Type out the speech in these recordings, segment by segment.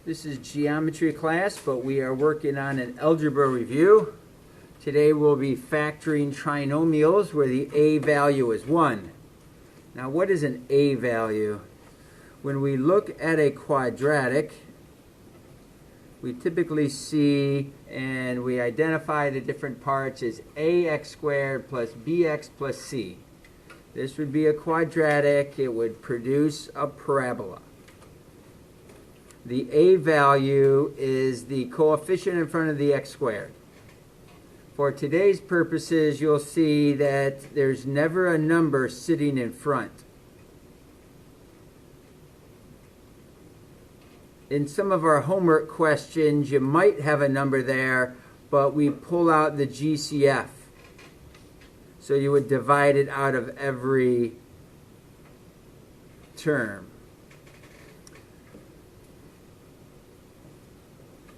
This is geometry class, but we are working on an algebra review. Today we'll be factoring trinomials where the a value is 1. Now what is an a value? When we look at a quadratic, we typically see and we identify the different parts as ax squared plus bx plus c. This would be a quadratic. It would produce a parabola. The a value is the coefficient in front of the x squared. For today's purposes, you'll see that there's never a number sitting in front. In some of our homework questions, you might have a number there, but we pull out the GCF. So you would divide it out of every term.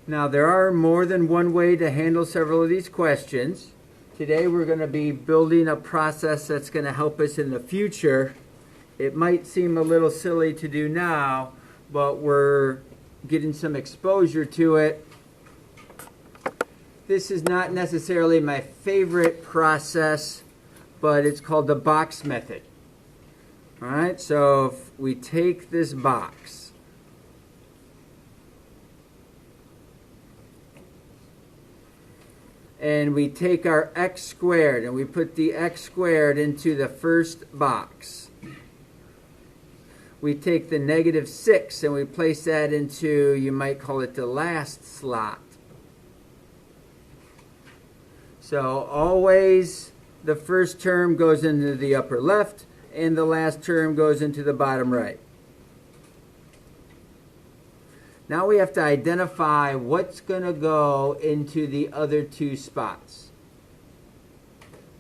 Now, there are more than one way to handle several of these questions. Today, we're going to be building a process that's going to help us in the future. It might seem a little silly to do now, but we're getting some exposure to it. This is not necessarily my favorite process, but it's called the box method. All right, so if we take this box, and we take our x squared and we put the x squared into the first box. We take the negative 6 and we place that into, you might call it the last slot. So always the first term goes into the upper left and the last term goes into the bottom right. Now we have to identify what's going to go into the other two spots.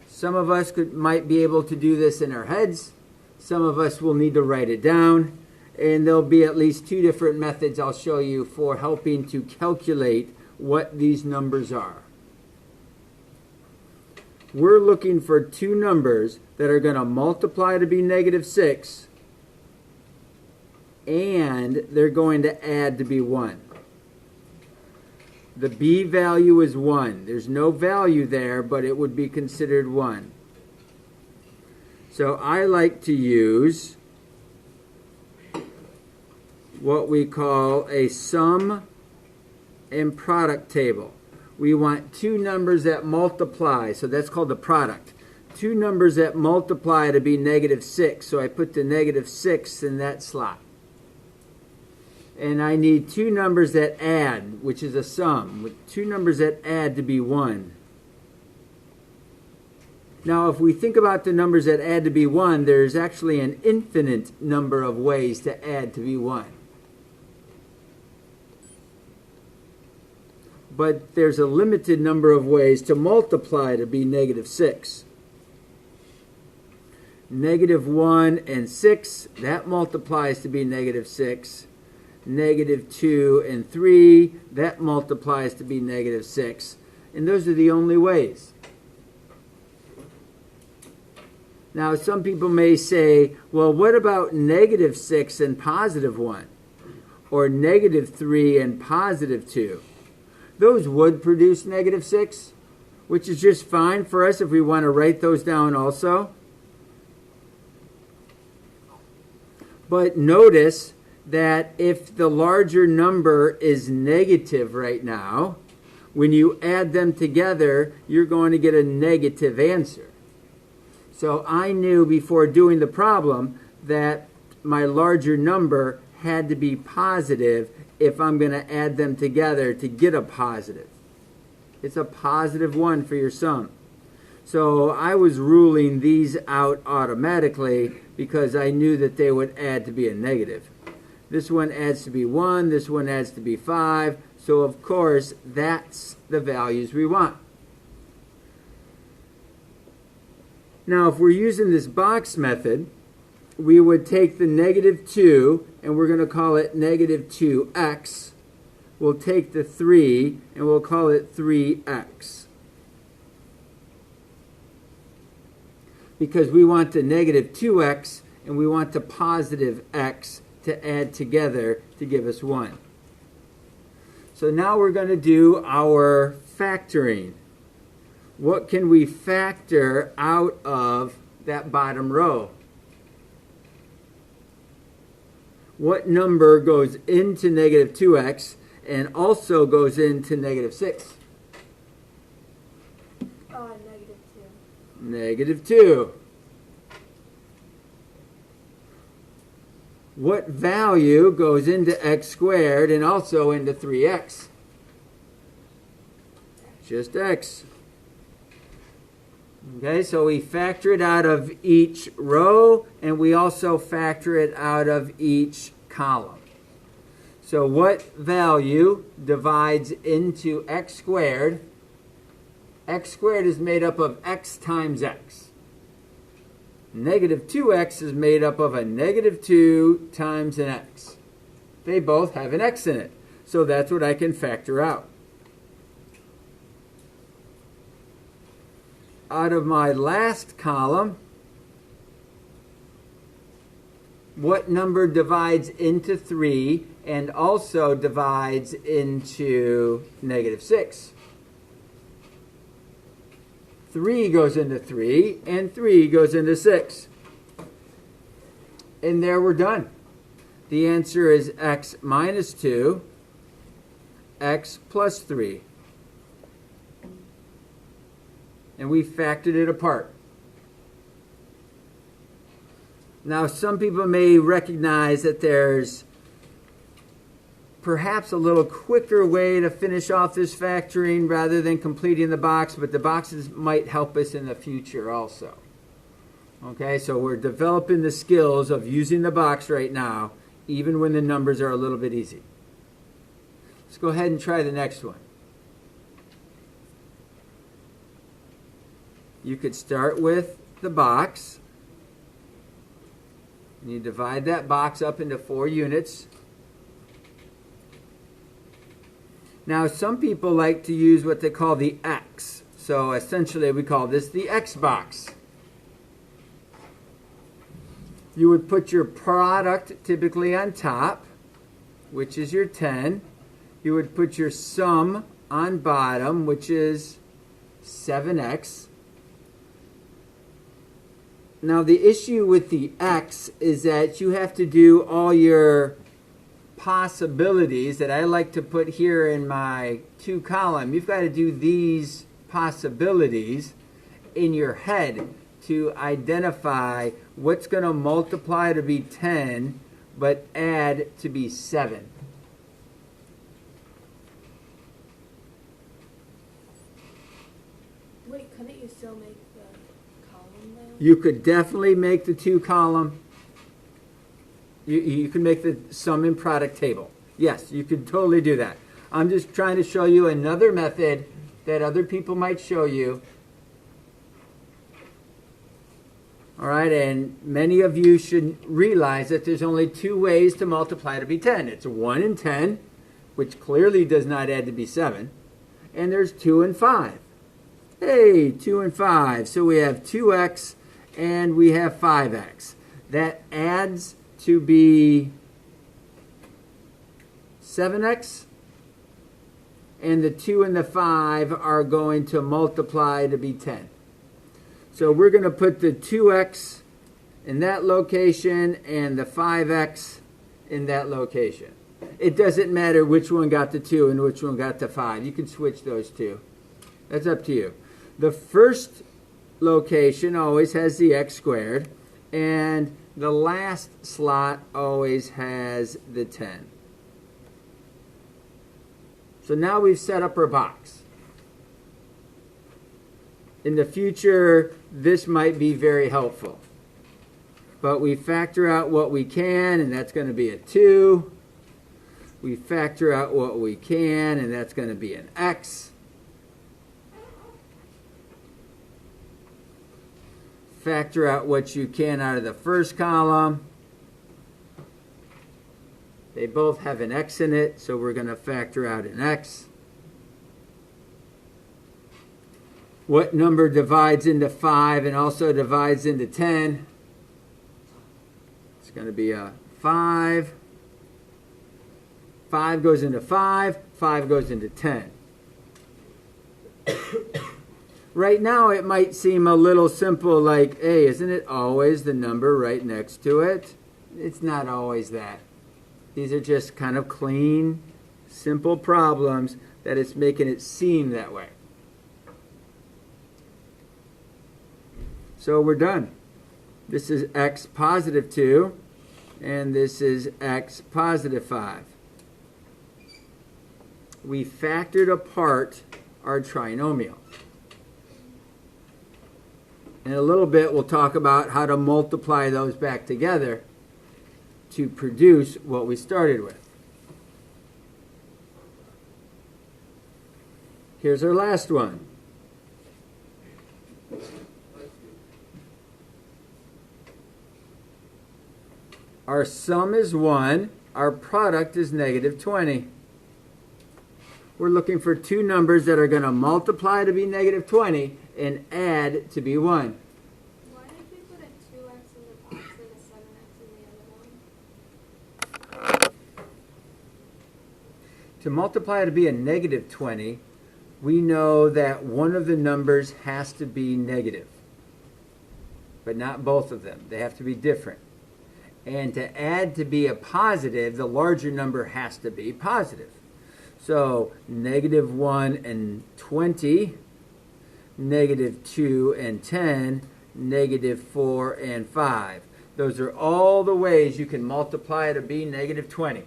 Some of us might be able to do this in our heads. Some of us will need to write it down. And there'll be at least two different methods I'll show you for helping to calculate what these numbers are. We're looking for two numbers that are going to multiply to be negative 6. And they're going to add to be 1. The b value is 1. There's no value there, but it would be considered 1. So I like to use what we call a sum and product table. We want two numbers that multiply, so that's called the product. Two numbers that multiply to be negative 6, so I put the negative 6 in that slot. And I need two numbers that add, which is a sum, with two numbers that add to be 1. Now, if we think about the numbers that add to be 1, there's actually an infinite number of ways to add to be 1. But there's a limited number of ways to multiply to be negative 6. Negative 1 and 6, that multiplies to be negative 6. Negative 2 and 3, that multiplies to be negative 6. And those are the only ways. Now, some people may say, well, what about negative 6 and positive 1? Or negative 3 and positive 2? Those would produce negative 6, which is just fine for us if we want to write those down also. But notice that if the larger number is negative right now, when you add them together, you're going to get a negative answer. So I knew before doing the problem that my larger number had to be positive if I'm going to add them together to get a positive. It's a positive 1 for your sum. So I was ruling these out automatically because I knew that they would add to be a negative. This one adds to be 1, this one adds to be 5, so of course that's the values we want. Now if we're using this box method, we would take the negative 2 and we're going to call it negative 2x. We'll take the 3 and we'll call it 3x. Because we want the negative 2x and we want the positive x to add together to give us 1. So now we're going to do our factoring. What can we factor out of that bottom row? What number goes into negative 2x and also goes into negative 6? Negative 2. Negative 2. What value goes into x squared and also into 3x? Just x. Okay, so we factor it out of each row, and we also factor it out of each column. So what value divides into x squared? X squared is made up of x times x. Negative 2x is made up of a negative 2 times an x. They both have an x in it, so that's what I can factor out. Out of my last column, what number divides into 3 and also divides into negative 6? 3 goes into 3, and 3 goes into 6. And there we're done. The answer is x minus 2, x plus 3. And we factored it apart. Now, some people may recognize that there's perhaps a little quicker way to finish off this factoring rather than completing the box, but the boxes might help us in the future also. Okay, so we're developing the skills of using the box right now, even when the numbers are a little bit easy. Let's go ahead and try the next one. You could start with the box, and you divide that box up into 4 units. Now, some people like to use what they call the X. So essentially, we call this the X box. You would put your product typically on top, which is your 10. You would put your sum on bottom, which is 7x. Now, the issue with the X is that you have to do all your possibilities that I like to put here in my 2 column. You've got to do these possibilities in your head to identify what's going to multiply to be 10 but add to be 7. Wait, couldn't you still make the column though? You could definitely make the 2 column. You can make the sum and product table. Yes, you could totally do that. I'm just trying to show you another method that other people might show you. All right, and many of you should realize that there's only 2 ways to multiply to be 10. It's 1 and 10, which clearly does not add to be 7. And there's 2 and 5. Hey, 2 and 5. So we have 2x and we have 5x. That adds to be 7x, and the 2 and the 5 are going to multiply to be 10. So we're going to put the 2x in that location and the 5x in that location. It doesn't matter which one got the 2 and which one got the 5. You can switch those 2. That's up to you. The first location always has the x squared, and the last slot always has the 10. So now we've set up our box. In the future, this might be very helpful. But we factor out what we can, and that's going to be a 2. We factor out what we can, and that's going to be an x. Factor out what you can out of the first column. They both have an x in it, so we're going to factor out an x. What number divides into 5 and also divides into 10? It's going to be a 5. 5 goes into 5, 5 goes into 10. Right now it might seem a little simple, like, hey, isn't it always the number right next to it? It's not always that. These are just kind of clean, simple problems that it's making it seem that way. So we're done. This is x positive 2, and this is x positive 5. We factored apart our trinomial. In a little bit, we'll talk about how to multiply those back together to produce what we started with. Here's our last one. Our sum is 1. Our product is negative 20. We're looking for two numbers that are going to multiply to be negative 20 and add to be 1. Why did we put a 2x in the box and a 7x in the other one? To multiply to be a negative 20, we know that one of the numbers has to be negative, but not both of them. They have to be different. And to add to be a positive, the larger number has to be positive. So negative 1 and 20, negative 2 and 10, negative 4 and 5. Those are all the ways you can multiply to be negative 20.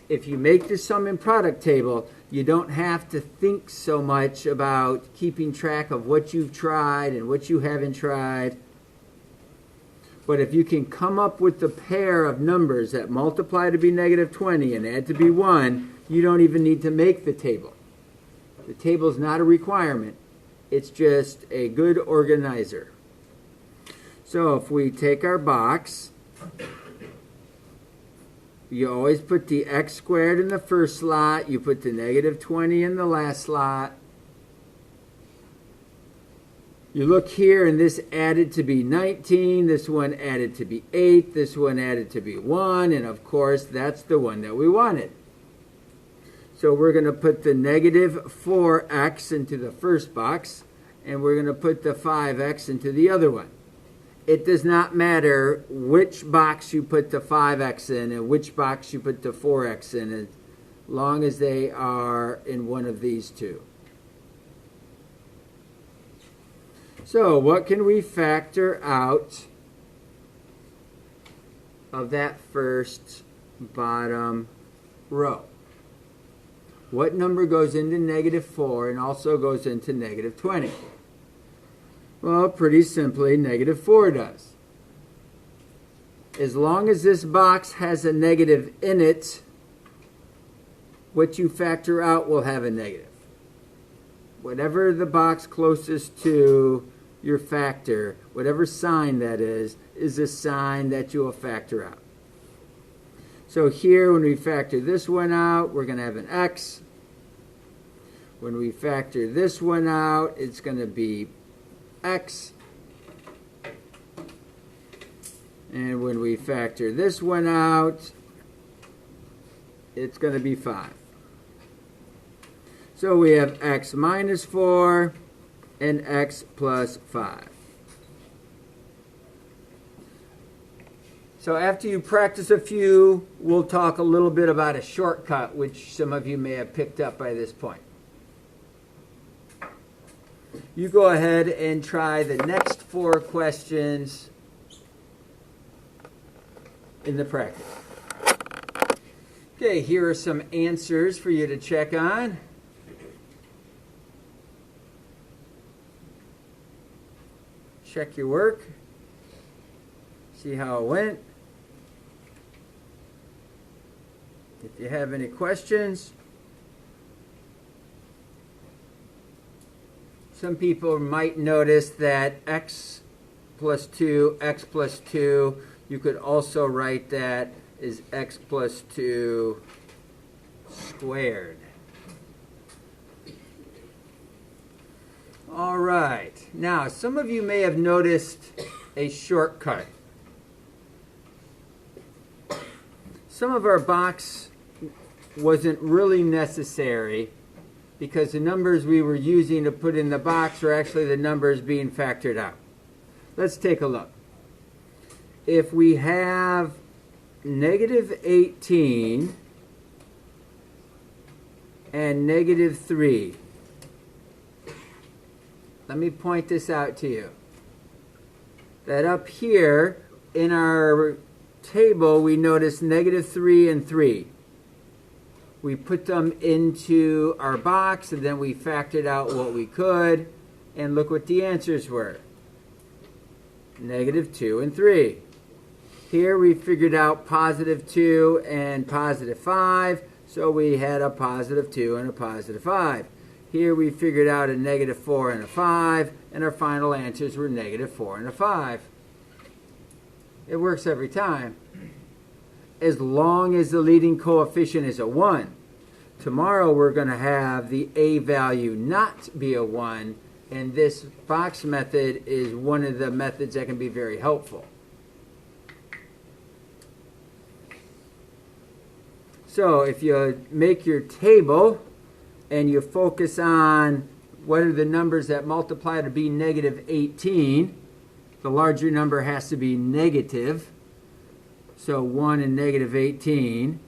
If you make the sum and product table, you don't have to think so much about keeping track of what you've tried and what you haven't tried. But if you can come up with the pair of numbers that multiply to be negative 20 and add to be 1, you don't even need to make the table. The table is not a requirement. It's just a good organizer. So if we take our box, you always put the x squared in the first slot. You put the negative 20 in the last slot. You look here, and this added to be 19. This one added to be 8. This one added to be 1. And, of course, that's the one that we wanted. So we're going to put the negative 4x into the first box, and we're going to put the 5x into the other one. It does not matter which box you put the 5x in and which box you put the 4x in, as long as they are in one of these two. So what can we factor out of that first bottom row? What number goes into negative 4 and also goes into negative 20? Well, pretty simply, negative 4 does. As long as this box has a negative in it, what you factor out will have a negative. Whatever the box closest to your factor, whatever sign that is a sign that you will factor out. So here, when we factor this one out, we're going to have an x. When we factor this one out, it's going to be x. And when we factor this one out, it's going to be 5. So we have x minus 4 and x plus 5. So after you practice a few, we'll talk a little bit about a shortcut, which some of you may have picked up by this point. You go ahead and try the next 4 questions in the practice. Okay, here are some answers for you to check on. Check your work. See how it went. If you have any questions. Some people might notice that x plus 2, you could also write that as x plus 2 squared. All right. Now, some of you may have noticed a shortcut. Some of our box wasn't really necessary because the numbers we were using to put in the box are actually the numbers being factored out. Let's take a look. If we have negative 18 and negative 3, let me point this out to you. That up here in our table we notice negative 3 and 3. We put them into our box and then we factored out what we could, and look what the answers were. Negative 2 and 3. Here we figured out positive 2 and positive 5, so we had a positive 2 and a positive 5. Here we figured out a negative 4 and a 5, and our final answers were negative 4 and a 5. It works every time, as long as the leading coefficient is a 1. Tomorrow we're going to have the a value not be a 1, and this box method is one of the methods that can be very helpful. So if you make your table and you focus on what are the numbers that multiply to be negative 18, the larger number has to be negative. So 1 and negative 18,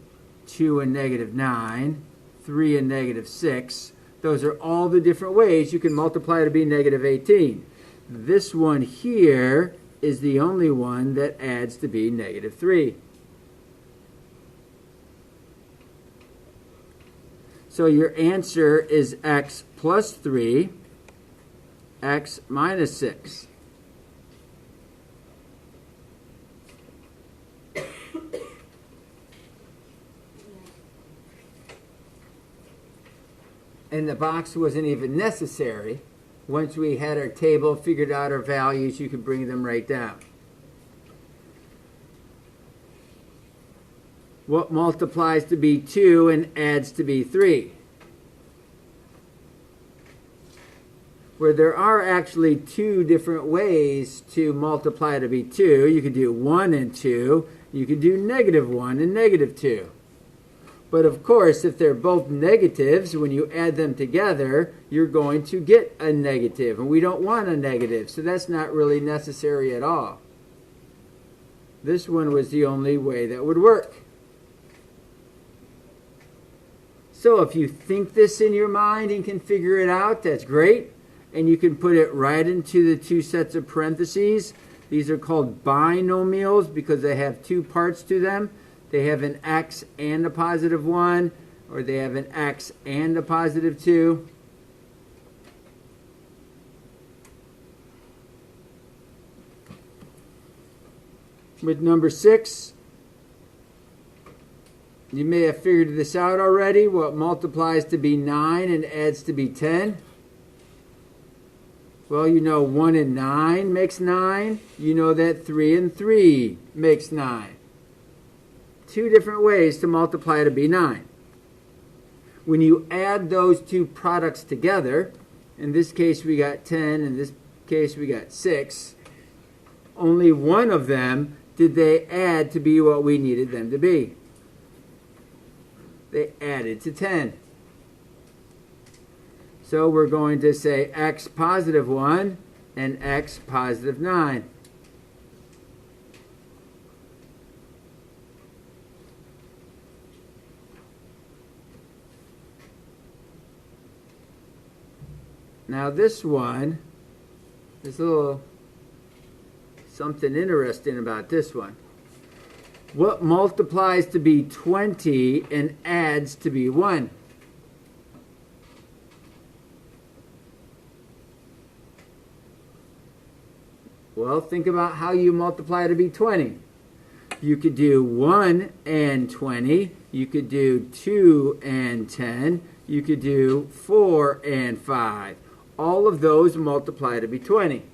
2 and negative 9, 3 and negative 6. Those are all the different ways you can multiply to be negative 18. This one here is the only one that adds to be negative 3. So your answer is x plus 3, x minus 6. And the box wasn't even necessary. Once we had our table, figured out our values, you could bring them right down. What multiplies to be 2 and adds to be 3? Where there are actually two different ways to multiply to be 2. You could do 1 and 2. You could do negative 1 and negative 2. But of course, if they're both negatives, when you add them together, you're going to get a negative. And we don't want a negative, so that's not really necessary at all. This one was the only way that would work. So if you think this in your mind and can figure it out, that's great. And you can put it right into the two sets of parentheses. These are called binomials because they have two parts to them. They have an x and a positive 1, or they have an x and a positive 2. With number 6, you may have figured this out already. What multiplies to be 9 and adds to be 10? Well, you know 1 and 9 makes 9. You know that 3 and 3 makes 9. Two different ways to multiply to be 9. When you add those two products together, in this case we got 10, in this case we got 6, only one of them did they add to be what we needed them to be. They added to 10. So we're going to say x positive 1 and x positive 9. Now this one, there's a little something interesting about this one. What multiplies to be 20 and adds to be 1? Well, think about how you multiply to be 20. You could do 1 and 20. You could do 2 and 10. You could do 4 and 5. All of those multiply to be 20.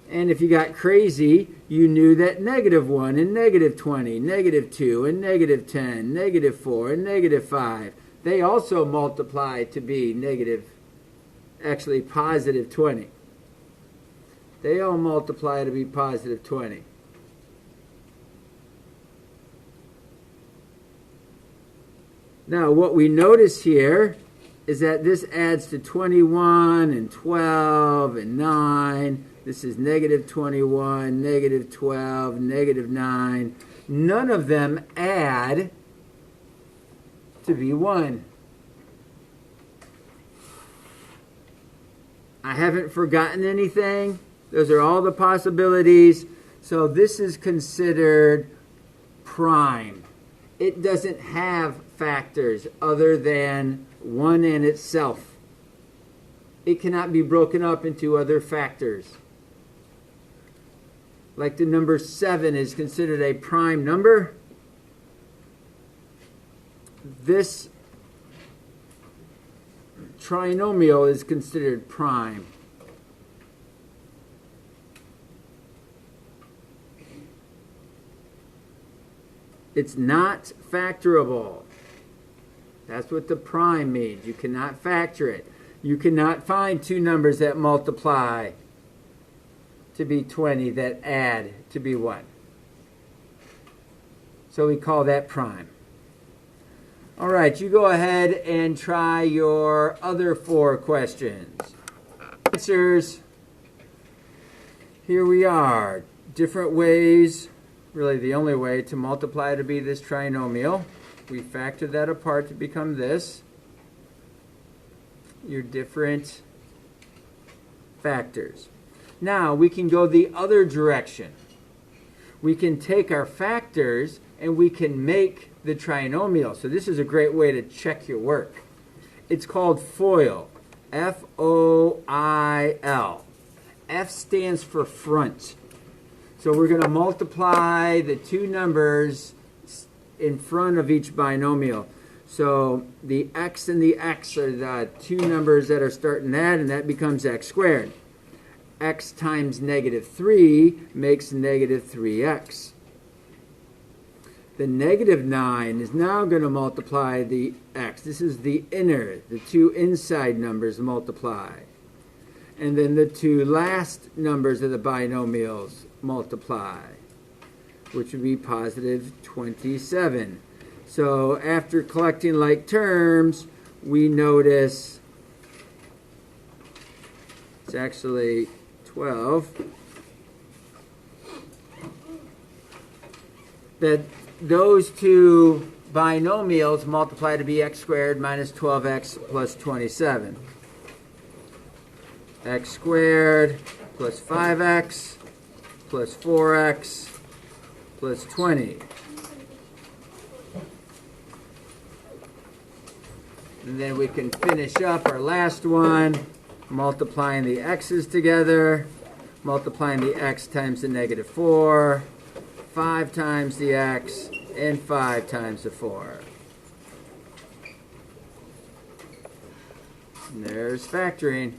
And if you got crazy, you knew that negative 1 and negative 20, negative 2 and negative 10, negative 4 and negative 5, they also multiply to be actually positive 20. They all multiply to be positive 20. Now, what we notice here is that this adds to 21 and 12 and 9. This is negative 21, negative 12, negative 9. None of them add to be 1. I haven't forgotten anything. Those are all the possibilities. So this is considered prime. It doesn't have factors other than 1 in itself. It cannot be broken up into other factors. Like the number 7 is considered a prime number. This trinomial is considered prime. It's not factorable. That's what the prime means. You cannot factor it. You cannot find two numbers that multiply to be 20 that add to be 1. So we call that prime. All right, you go ahead and try your other 4 questions. Answers. Here we are. Different ways, really the only way to multiply to be this trinomial. We factor that apart to become this. Your different factors. Now we can go the other direction. We can take our factors and we can make the trinomial. So this is a great way to check your work. It's called FOIL. F-O-I-L. F stands for front. So we're going to multiply the two numbers in front of each binomial. So the x and the x are the two numbers that are starting that, and that becomes x squared. X times negative 3 makes negative 3x. The negative 9 is now going to multiply the x. This is the inner, the two inside numbers multiply. And then the two last numbers of the binomials multiply, which would be positive 27. So after collecting like terms, we notice it's actually 12. That those two binomials multiply to be x squared minus 12x plus 27. X squared plus 5x plus 4x plus 20. And then we can finish up our last one, multiplying the x's together, multiplying the x times the negative 4, 5 times the x, and 5 times the 4. And there's factoring.